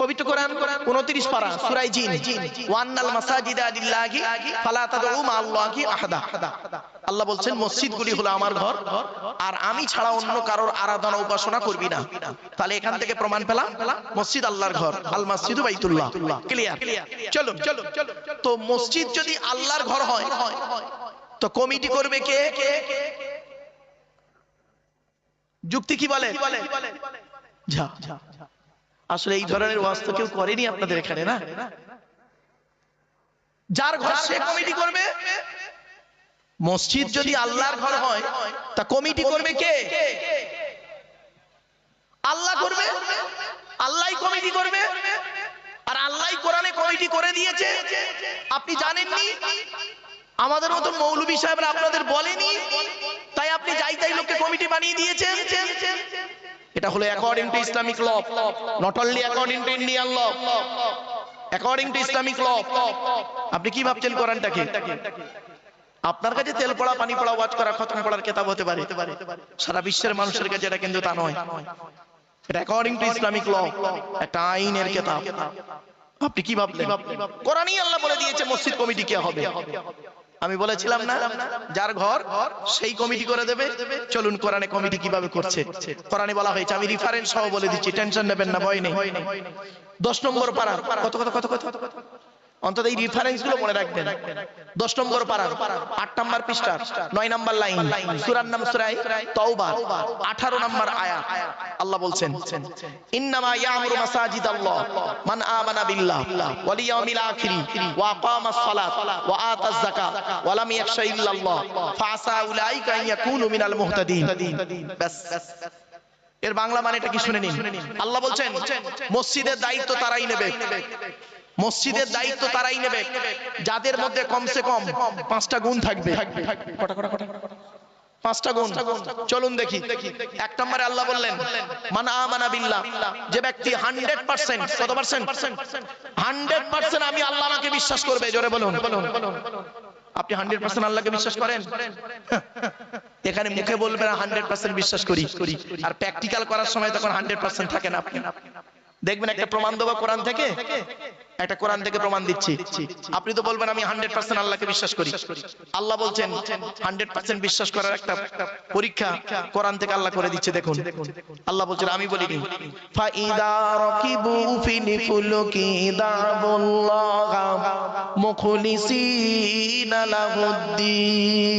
পবিত্র কোরআন 29 পারা সূরা জিন, ওয়ান্নাল মাসাজিদা লিল্লাহি ফালা তাদউ মা আল্লাহি আহাদা। আল্লাহ বলছেন মসজিদগুলি হলো আমার ঘর, আর আমি ছাড়া অন্য কারোর আরাধনা উপাসনা করবি না। তাহলে এখান থেকে প্রমাণ পেলাম মসজিদ আল্লাহর ঘর, আল মসজিদু বাইতুল্লাহ। ক্লিয়ার? চলুন, তো মসজিদ যদি আল্লাহর ঘর হয় তো কমিটি করবে কে? যুক্তি কি বলে? যা, আসলে এই ধরনের ওয়াজ তো কেউ করেনি আপনাদের এখানে, না? যার ঘর সে কমিটি করবে। মসজিদ যদি আল্লাহর ঘর হয় তা কমিটি করবে কে? আল্লাহ করবে, আল্লাহই কমিটি করবে। আর আল্লাহই কোরআনে কমিটি করে দিয়েছে। আপনি জানেননি? আমাদের মতো মৌলভী সাহেবরা আপনাদের বলেনি, তাই আপনি যাই তাই লোককে কমিটি বানিয়ে দিয়েছেন। এটা হলো according to Islamic law, not only according to Indian law, according to Islamic law. আপনি কি ভাবছেন কোরআনটাকে? আপনার কাছে তেল পড়া, পানি পড়া, ওয়াজ করা, খতম পড়ার কিতাব হতে পারে, সারা বিশ্বের মানুষের কাছে এটা কিন্তু তা নয়। এটা অ্যাকর্ডিং টু ইসলামিক ল, একটা আইনের কিতাব। আপনি কি ভাবলেন? কোরআনই আল্লাহ বলে দিয়েছে মসজিদ কমিটি কে হবে। আমি বলেছিলাম না, যার ঘর সেই কমিটি করে দেবে। চলুন কোরআনে কমিটি কিভাবে করছে। কোরআনে বলা হয়েছে, আমি রেফারেন্স সহ বলে দিচ্ছি, টেনশন নেবেন না, ভয় নেই। 10 নম্বর পারা, কত কত কত কত অন্তত এই রেফারেন্স গুলো মনে রাখবেন। 10 নম্বর পারা, 8 নম্বর পৃষ্ঠা, 9 নম্বর লাইন, সূরার নাম সূরা তাওবা, 18 নম্বর আয়াত। আল্লাহ বলছেন, ইন্নামা ইয়ামুরু মাসাজিদাল্লাহ মান আমানা বিল্লাহ ওয়াল ইয়াউমিল আখির ওয়া আকামাস সালাত ওয়া আতাজ যাকাত ওয়া লাম ইয়াখশা ইল্লাল্লাহ ফাআসা উলাইকা আন ইয়াকুনু মিনাল মুহতাদিন। বাস, এর বাংলা মানেটা কি শুনে নিন। আল্লাহ বলছেন মসজিদের দায়িত্ব তারাই নেবে, মসজিদের দায়িত্ব তারাই নেবে যাদের মধ্যে কমসে কম 5টা গুণ থাকবে। পাঁচটা গুণ। চলুন দেখি। 1 নম্বরে আল্লাহ বললেন, মান আমানা বিল্লাহ, যে ব্যক্তি 100%, কত পার্সেন্ট? 100% আমি আল্লাহ আমাকে বিশ্বাস করবে। জোরে বলুন। আপনি 100% আল্লাহকে বিশ্বাস করেন? এখানে মুখে বলবেন 100% বিশ্বাস করি, আর প্র্যাকটিক্যাল করার সময় তখন 100% থাকে না। আপনি দেখবেন একটা প্রমাণ দেবো কোরআন থেকে, একটা কোরআন থেকে প্রমাণ দিচ্ছি। আপনি তো বলবেন আমি 100% আল্লাহকে বিশ্বাস করি। আল্লাহ বলছেন 100% বিশ্বাস করার একটা পরীক্ষা কোরআন থেকে আল্লাহ করে দিচ্ছে। দেখুন আল্লাহ বলছেন, আমি বলিনি, ফাইদা রাকিবু ফিল ফুলকি দাবুল্লাহ মুখলিসিনা লাহুদ্দিন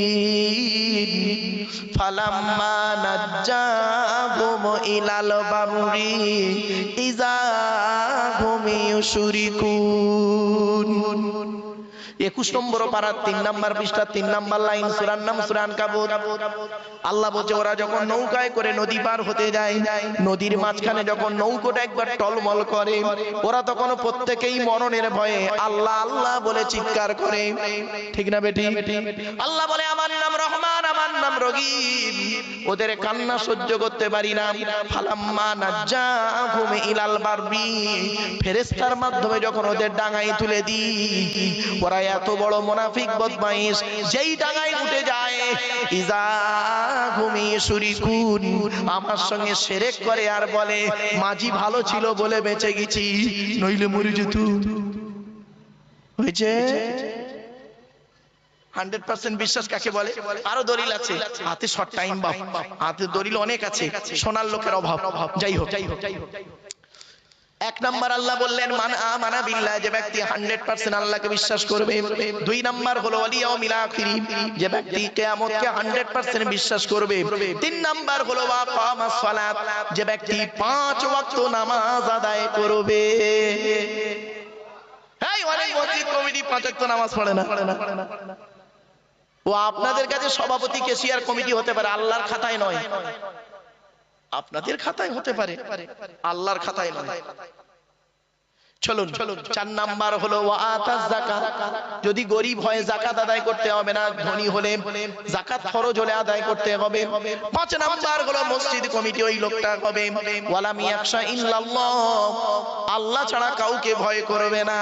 ফালাম্মা নাজ্জাহুম ইলাল বাররি ইযা হুম ইউশরিকুন। 21 নম্বর পারা, 3 নম্বর পৃষ্ঠা, 3 নম্বর লাইন, সূরার নাম সূরা আনকাবুত। আল্লাহ বলছে, ওরা যখন নৌকায় করে নদী পার হতে যায়, নদীর মাঝখানে যখন নৌকোটা একবার টলমল করে, ওরা তখন প্রত্যেকেই মরণের ভয়ে আল্লাহ আল্লাহ বলে চিৎকার করে। ঠিক না বেটি? আল্লাহ বলে, আমার নাম রহমান, আমার নাম রহিম। ওদের কান্না সহ্য করতে পারি না। ফালাম্মা নাজ্জাহুম ইলাল বাররি, ফেরেশতার মাধ্যমে যখন ওদের ডাঙায় তুলে দিই, ওরা এত বড় মুনাফিক বদমাইশ, যেই ডাঙায় উঠে যায় ইযা হুম ইউশরিকুন, আমার সঙ্গে শিরক করে আর বলে মাঝি ভালো ছিল বলে বেঁচে গেছি, নইলে মরে যেত। হয়েছে? 100% বিশ্বাস কাকে বলে? আরো দলিল আছে, হাতে শর্ট টাইম বাপ, হাতে দলিল অনেক আছে, সোনার লোকের অভাব। যাই হোক, 1 নম্বর আল্লাহ বললেন মান আমানা বিল্লাহ, যে ব্যক্তি 100% আল্লাহকে বিশ্বাস করবে। 2 নম্বর হলো ওয়াল ইয়াউমিল আখির, যে ব্যক্তি কিয়ামতকে 100% বিশ্বাস করবে। 3 নম্বর হলো ওয়া আকামাস সালাত, যে ব্যক্তি 5 ওয়াক্ত নামাজ আদায় করবে। এই অনেক মসজিদ কমিটি 5 ওয়াক্ত নামাজ পড়ে না। ও আপনাদের কাছে সভাপতি, কেশিয়ার কমিটি হতে পারে, আল্লাহর খাতায় নয়। আপনাদের খাতায় হতে পারে, আল্লাহর খাতায় নয়। চলুন 4 নাম্বার হলো ওয়া আতাজ যাকাত, যদি গরীব হয় যাকাত আদায় করতে হবে না, ধনী হলে যাকাত ফরজ হলে আদায় করতে হবে। 5 নাম্বার হলো মসজিদ কমিটি ওই লোকটা হবে ওয়ালাম ইয়াখশা ইল্লাল্লাহ, আল্লাহ ছাড়া কাউকে ভয় করবে না।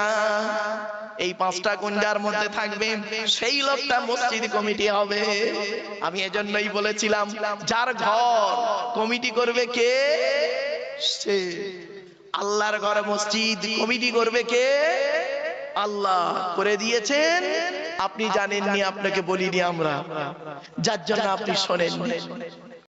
এই 5টা গুণ যার মধ্যে থাকবে সেই লোকটা মসজিদ কমিটি হবে। আমি এজন্যই বলেছিলাম, যার ঘর কমিটি করবে কে? সে। আল্লাহর ঘরে মসজিদ কমিটি করবে কে? আল্লাহ করে দিয়েছেন। আপনি জানেননি, আপনাকে বলিনি আমরা, যার জন্য আপনি শোনেননি।